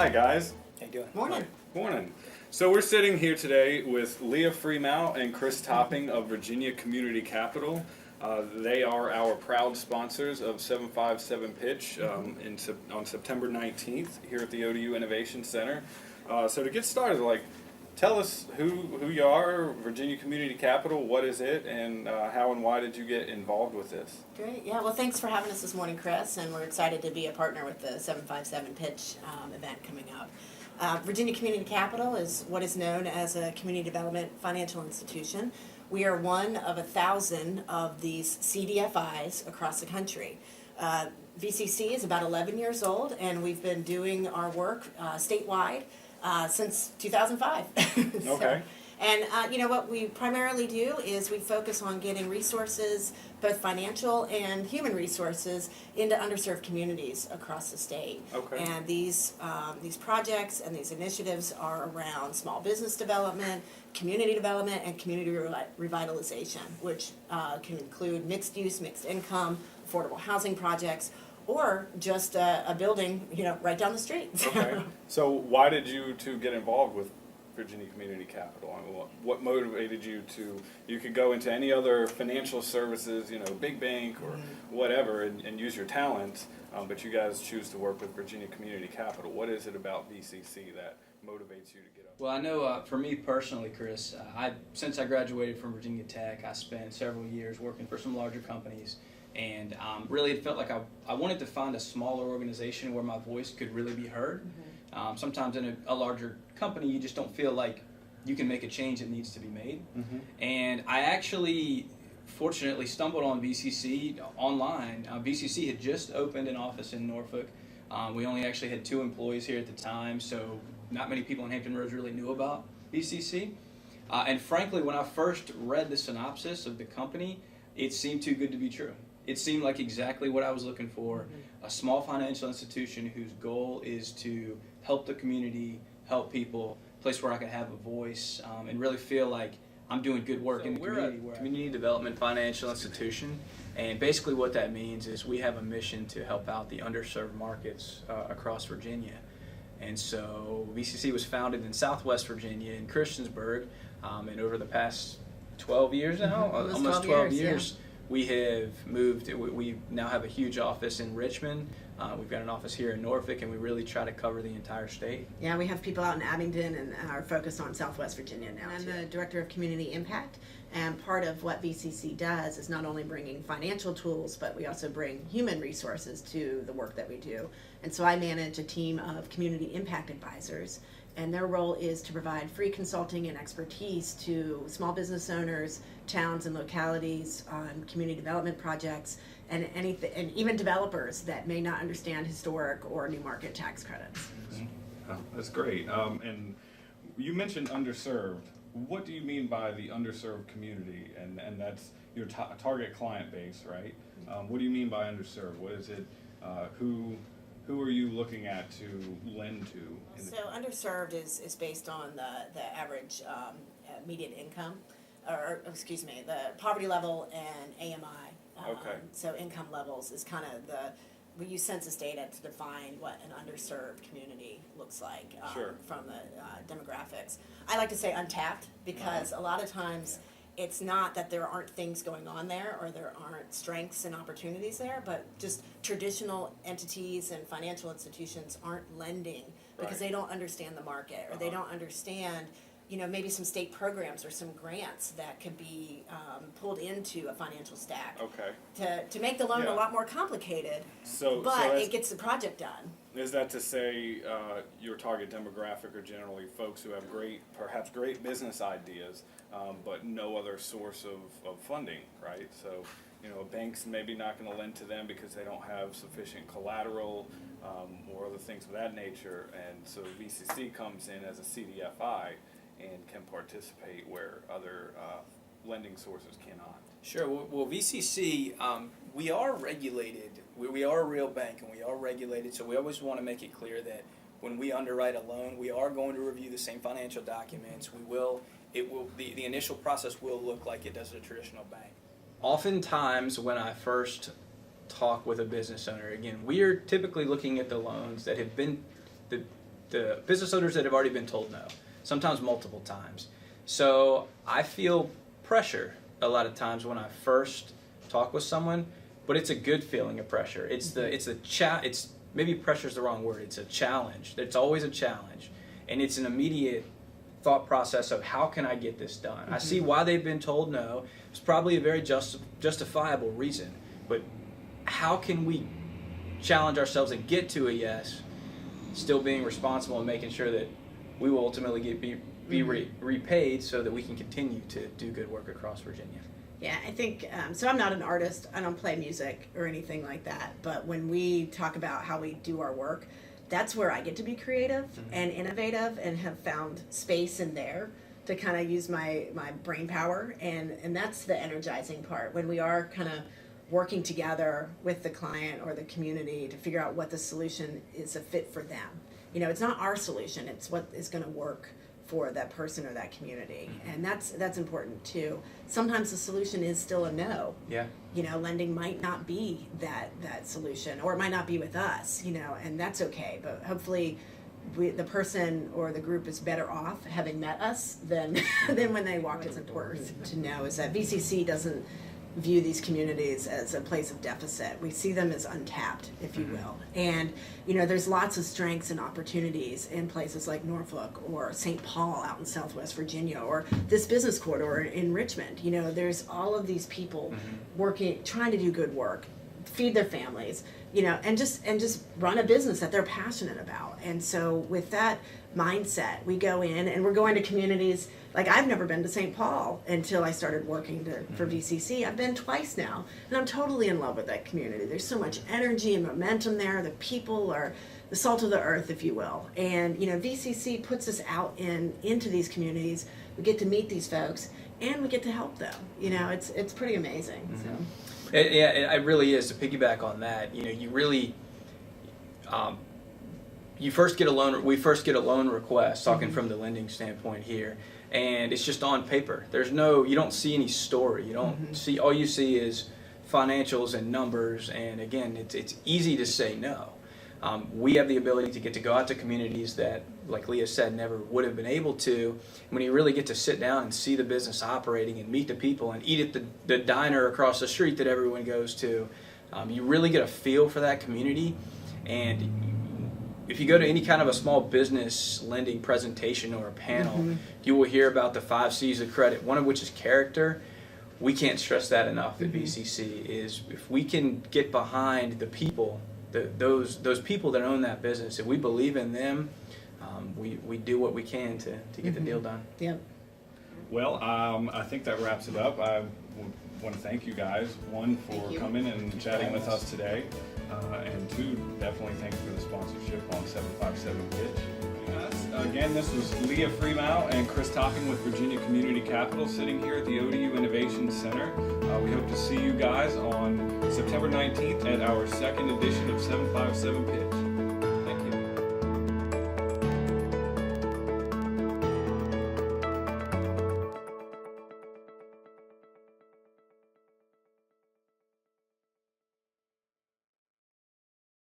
Hi, guys. How you doing? Morning. Hi. Morning. So we're sitting here today with Leah Freemount and Chris Topping of Virginia Community Capital. They are our proud sponsors of 757 Pitch on September 19th here at the ODU Innovation Center. So to get started, tell us who you are, Virginia Community Capital, what is it, and how and why did you get involved with this? Great. Yeah, well, thanks for having us this morning, Chris, and we're excited to be a partner with the 757 Pitch event coming up. Virginia Community Capital is what is known as a community development financial institution. We are one of 1,000 of these CDFIs across the country. VCC is about 11 years old, and we've been doing our work statewide since 2005. Okay. And you know what we primarily do is we focus on getting resources, both financial and human resources, into underserved communities across the state. Okay. And these projects and these initiatives are around small business development, community development, and community revitalization, which can include mixed use, mixed income, affordable housing projects, or just a building, right down the street. Okay. So why did you two get involved with Virginia Community Capital? I mean, what motivated you to? You could go into any other financial services, big bank or whatever, and use your talents, but you guys choose to work with Virginia Community Capital. What is it about VCC that motivates you to get up? Well, I know for me personally, Chris, since I graduated from Virginia Tech, I spent several years working for some larger companies, and really it felt like I wanted to find a smaller organization where my voice could really be heard. Sometimes in a larger company, you just don't feel like you can make a change that needs to be made. And I actually, fortunately, stumbled on VCC online. VCC had just opened an office in Norfolk. We only actually had 2 employees here at the time, so not many people in Hampton Roads really knew about VCC. And frankly, when I first read the synopsis of the company, it seemed too good to be true. It seemed like exactly what I was looking for, a small financial institution whose goal is to help the community, help people, a place where I could have a voice, and really feel like I'm doing good work in the community. We're a community development financial institution, and basically what that means is we have a mission to help out the underserved markets across Virginia. And so VCC was founded in Southwest Virginia in Christiansburg, and over the past 12 years now, almost 12 years. Yeah. We have moved. We now have a huge office in Richmond. We've got an office here in Norfolk, and we really try to cover the entire state. Yeah, we have people out in Abingdon and are focused on Southwest Virginia now. I'm the Director of Community Impact, and part of what VCC does is not only bringing financial tools, but we also bring human resources to the work that we do. And so I manage a team of community impact advisors, and their role is to provide free consulting and expertise to small business owners, towns and localities on community development projects, and even developers that may not understand historic or new market tax credits. Oh, that's great. And you mentioned underserved. What do you mean by the underserved community? And that's your target client base, right? What do you mean by underserved? What is it? Who are you looking at to lend to? So underserved is based on the average median income, or excuse me, the poverty level and AMI. Okay. So income levels is kind of we use census data to define what an underserved community looks like from the demographics. I like to say untapped because a lot of times it's not that there aren't things going on there or there aren't strengths and opportunities there, but just traditional entities and financial institutions aren't lending because they don't understand the market or they don't understand maybe some state programs or some grants that could be pulled into a financial stack to make the loan a lot more complicated, but it gets the project done. Is that to say your target demographic are generally folks who have perhaps great business ideas, but no other source of funding, right? So, banks maybe not going to lend to them because they don't have sufficient collateral or other things of that nature, and so VCC comes in as a CDFI and can participate where other lending sources cannot. Sure. Well, VCC, we are regulated. We are a real bank, and we are regulated, so we always want to make it clear that when we underwrite a loan, we are going to review the same financial documents. The initial process will look like it does at a traditional bank. Oftentimes, when I first talk with a business owner, again, we are typically looking at the loans that have been the business owners that have already been told no, sometimes multiple times. So I feel pressure a lot of times when I first talk with someone, but it's a good feeling of pressure. It's maybe pressure is the wrong word. It's a challenge. It's always a challenge, and it's an immediate thought process of how can I get this done. I see why they've been told no. It's probably a very justifiable reason, but how can we challenge ourselves and get to a yes, still being responsible and making sure that we will ultimately be repaid so that we can continue to do good work across Virginia. Yeah, I think, so I'm not an artist, I don't play music or anything like that, but when we talk about how we do our work, that's where I get to be creative and innovative and have found space in there to kind of use my brain power, and that's the energizing part, when we are kind of working together with the client or the community to figure out what the solution is a fit for them. You know, it's not our solution, it's what is going to work for that person or that community, and that's important too. Sometimes the solution is still a no. Yeah. You know, lending might not be that solution, or it might not be with us. You know, and that's okay. But hopefully, the person or the group is better off having met us than than when they walked in the door. To know is that VCC doesn't view these communities as a place of deficit. We see them as untapped, if you will. And, you know, there's lots of strengths and opportunities in places like Norfolk or St. Paul out in Southwest Virginia, or this business corridor in Richmond. You know, there's all of these people working, trying to do good work, feed their families, you know, and just run a business that they're passionate about. And so with that mindset, we go in and we're going to communities. Like, I've never been to St. Paul until I started working for VCC. I've been twice now, and I'm totally in love with that community. There's so much energy and momentum there. The people are the salt of the earth, if you will. And, you know, VCC puts us out into these communities. We get to meet these folks, and we get to help them. You know, it's pretty amazing. So. It really is. To piggyback on that, you know, you really, we first get a loan request, talking from the lending standpoint here, and it's just on paper. You don't see any story. You don't see, all you see is financials and numbers, and again, it's easy to say no. We have the ability to go out to communities that, like Leah said, never would have been able to. When you really get to sit down and see the business operating and meet the people and eat at the diner across the street that everyone goes to, you really get a feel for that community. And if you go to any kind of a small business lending presentation or a panel, you will hear about the 5 C's of credit, one of which is character. We can't stress that enough at VCC, is if we can get behind the people, those people that own that business, if we believe in them, we do what we can to get the deal done. Yep. Well, I think that wraps it up. I want to thank you guys, one, for coming and chatting with us today, and two, definitely thank you for the sponsorship on 757 Pitch. Again, this was Leah Freemow and Chris Topping with Virginia Community Capital, sitting here at the ODU Innovation Center. We hope to see you guys on September 19th at our second edition of 757 Pitch.